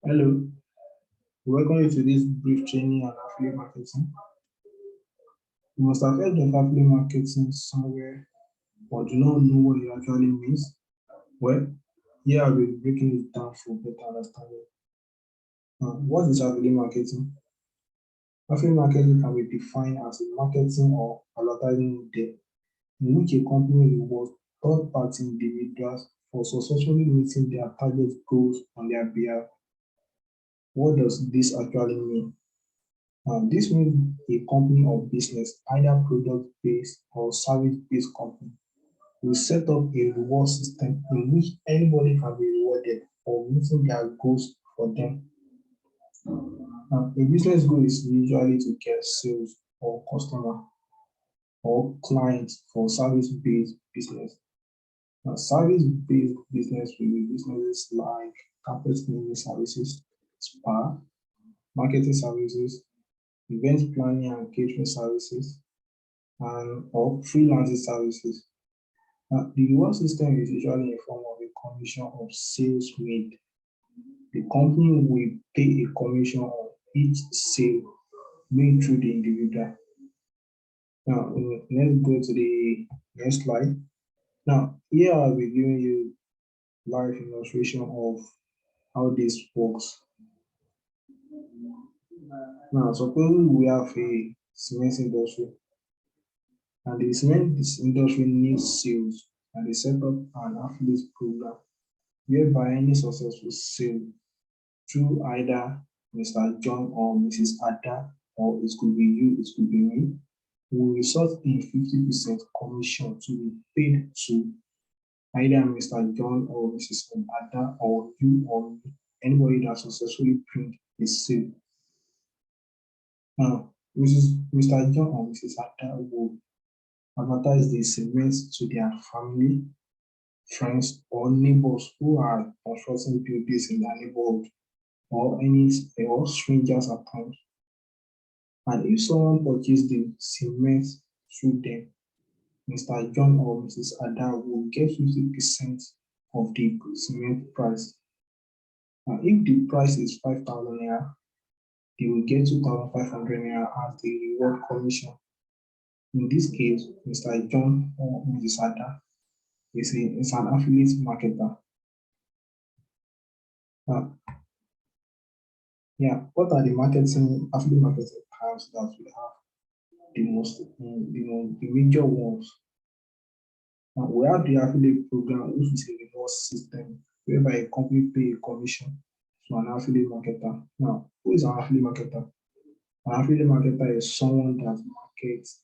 Hello, welcome you to this brief training on affiliate marketing. You must have heard of affiliate marketing somewhere, but do not know what it actually means. Well, here I will be breaking it down for better understanding. What is affiliate marketing? Affiliate marketing can be defined as a marketing or advertising model in which a company rewards third-party individuals for successfully meeting their target goals on their behalf. What does this actually mean? This means a company or business, either product-based or service-based company, will set up a reward system in which anybody can be rewarded for meeting their goals for them. A business goal is usually to get sales or customer or clients for service-based business. Service-based business will be businesses like carpet cleaning services, spa, marketing services, event planning and catering services, and or freelancing services. The reward system is usually in form of a commission of sales made. The company will pay a commission on each sale made through the individual. Now, let's go to the next slide. Now, here I'll be giving you live illustration of how this works. Now, suppose we have a cement industry, and the cement industry needs sales, and they set up an affiliate program whereby any successful sale through either Mr. John or Mrs. Ada, or it could be you, it could be me, will result in 50% commission to be paid to either Mr. John or Mrs. Ada, or you or me, anybody that successfully bring a sale. Now, Mr. John or Mrs. Ada will advertise the cement to their family, friends, or neighbors who are constructing buildings in their neighborhood, or strangers at times. And if someone purchases the cement through them, Mr. John or Mrs. Ada will get 50% of the cement price. And if the price is 5,000 naira, they will get 2,500 naira as the reward commission. In this case, Mr. John or Mrs. Ada is an affiliate marketer. What are the affiliate marketing types that we have? The major ones. We have the affiliate program, which is a reward system whereby a company pay a commission to an affiliate marketer. Now, who is an affiliate marketer? An affiliate marketer is someone that markets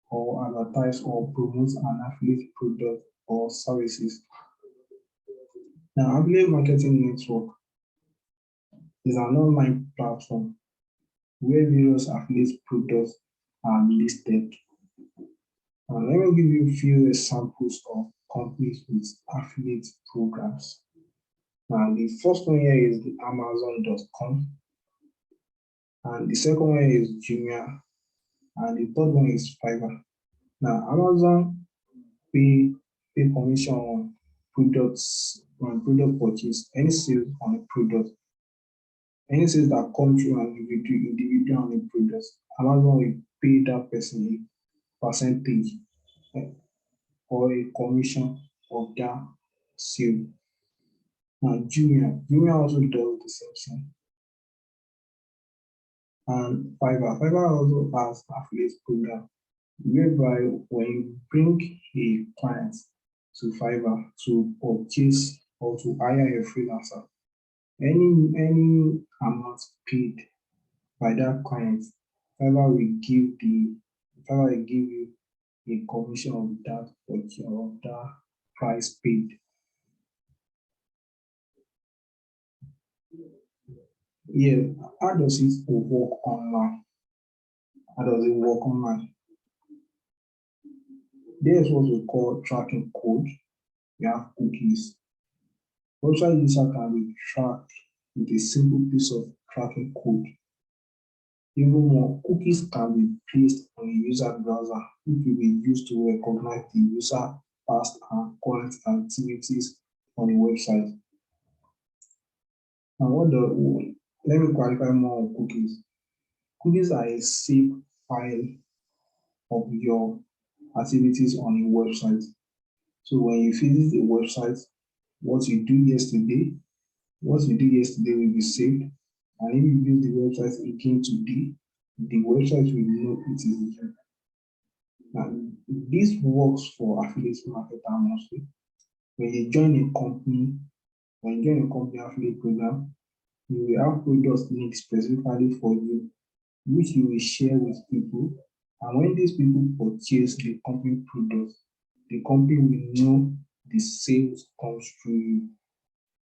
or advertise or promotes an affiliate product or services. Now, affiliate marketing network is an online platform where various affiliate products are listed. And let me give you a few examples of companies with affiliate programs. Now, the first one here is the Amazon.com, and the second one is Jumia, and the third one is Fiverr. Now, Amazon pay commission on product purchase, any sales on a product, any sales that come through an individual on a product. Amazon will pay that person a percentage or a commission of that sale. Now, Jumia also does the same thing. And Fiverr also has affiliate program whereby when you bring a client to Fiverr to purchase or to hire a freelancer, any amount paid by that client, Fiverr will give you a commission of that price paid. Yeah, how does it work online? How does it work online? There's what we call tracking code. We have cookies. Website user can be tracked with a simple piece of tracking code. Even more, cookies can be placed on a user browser, which will be used to recognize the user past and current activities on the website. And let me clarify more on cookies. Cookies are a safe file of your activities on a website. So when you visit a website, what you do yesterday, will be saved. And if you use the website again today, the website will know it is you. Now, this works for affiliate marketer mostly. When you join a company, affiliate program, you will have products linked specifically for you, which you will share with people. And when these people purchase the company products, the company will know the sales comes through you.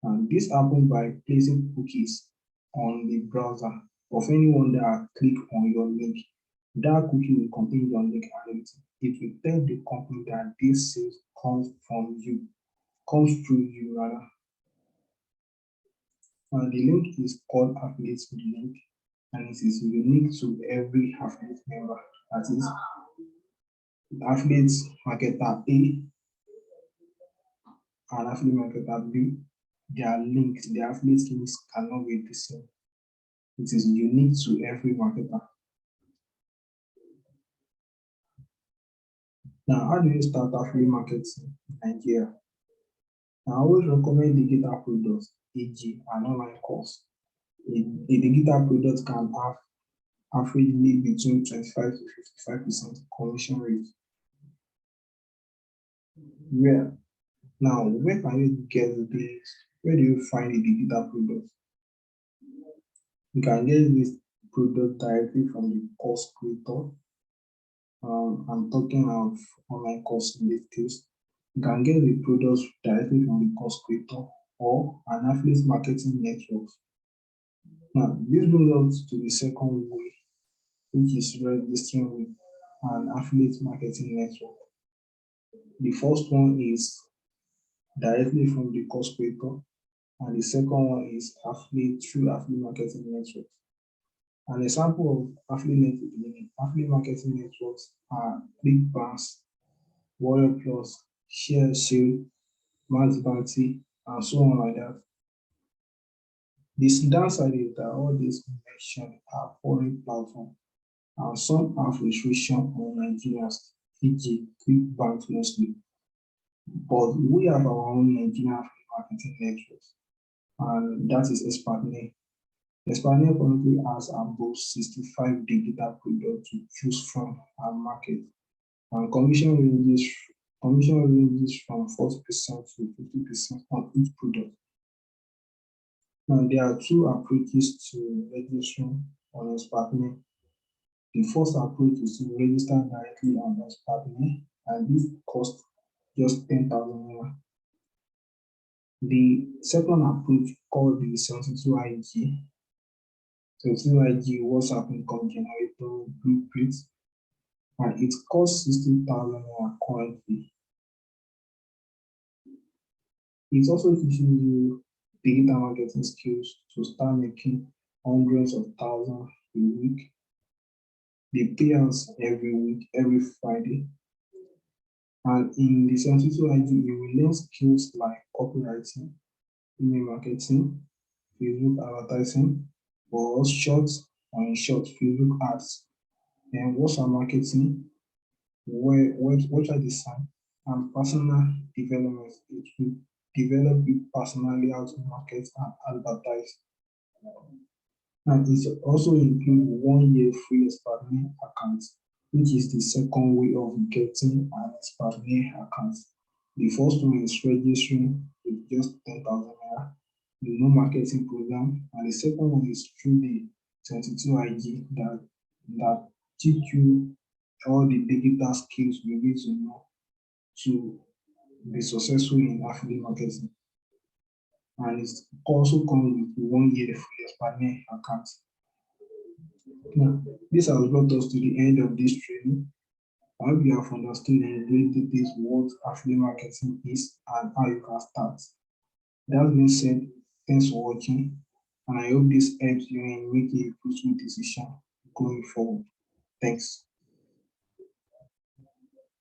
And this happens by placing cookies on the browser of anyone that click on your link. That cookie will contain your link and it will tell the company that this sales comes from you, comes through you rather. And the link is called affiliate link, and it is unique to every affiliate member. That is, affiliate marketer A and affiliate marketer B, their affiliate links cannot be the same. It is unique to every marketer. Now, how do you start affiliate marketing in Nigeria? I always recommend digital products, e.g., an online course. A digital product can have averagely between 25 to 55% commission rate. Where can you get this? Where do you find a digital product? You can get this product directly from the course creator. I'm talking of online course in this case. You can get the products directly from the course creator or an affiliate marketing network. Now, this brings us to the second way, which is registering with an affiliate marketing network. The first one is directly from the course creator, and the second one is through affiliate marketing networks. An example of affiliate marketing networks are ClickBank, Warrior Plus, ShareSale, Max Bounty, and so on like that. This downside is that all these mentioned are foreign platforms, and some have restriction on Nigerians, e.g., ClickBank mostly. But we have our own Nigerian marketing networks, and that is Expertnet. Expertnet currently has about 65 digital products to choose from and market, and commission ranges from 40% to 50% on each product. Now, there are two approaches to registering on Expertnet. The first approach is to register directly on Expertnet, and this costs just 10,000 naira. The second approach, called the 72IG, WhatsApp income generator blueprint, and it costs 60,000 naira currently. It also teaches you digital marketing skills to start making hundreds of thousands a week. They pay us every week, every Friday. And in the 72IG, you will learn skills like copywriting, email marketing, Facebook advertising, or in short, Facebook ads, and WhatsApp marketing, website design, and personal development. It will develop you personally how to market and advertise. And it also includes 1 year free Expertnet account, which is the second way of getting an Expertnet account. The first one is registering with just 10,000 naira, no marketing program, and the second one is through the 72IG that teach you all the digital skills you need to know to be successful in affiliate marketing. And it also comes with 1 year free Expertnet account. Now, this has brought us to the end of this training. I hope you have understood in great details what affiliate marketing is and how you can start. That being said, thanks for watching, and I hope this helps you in making a fruitful decision going forward. Thanks.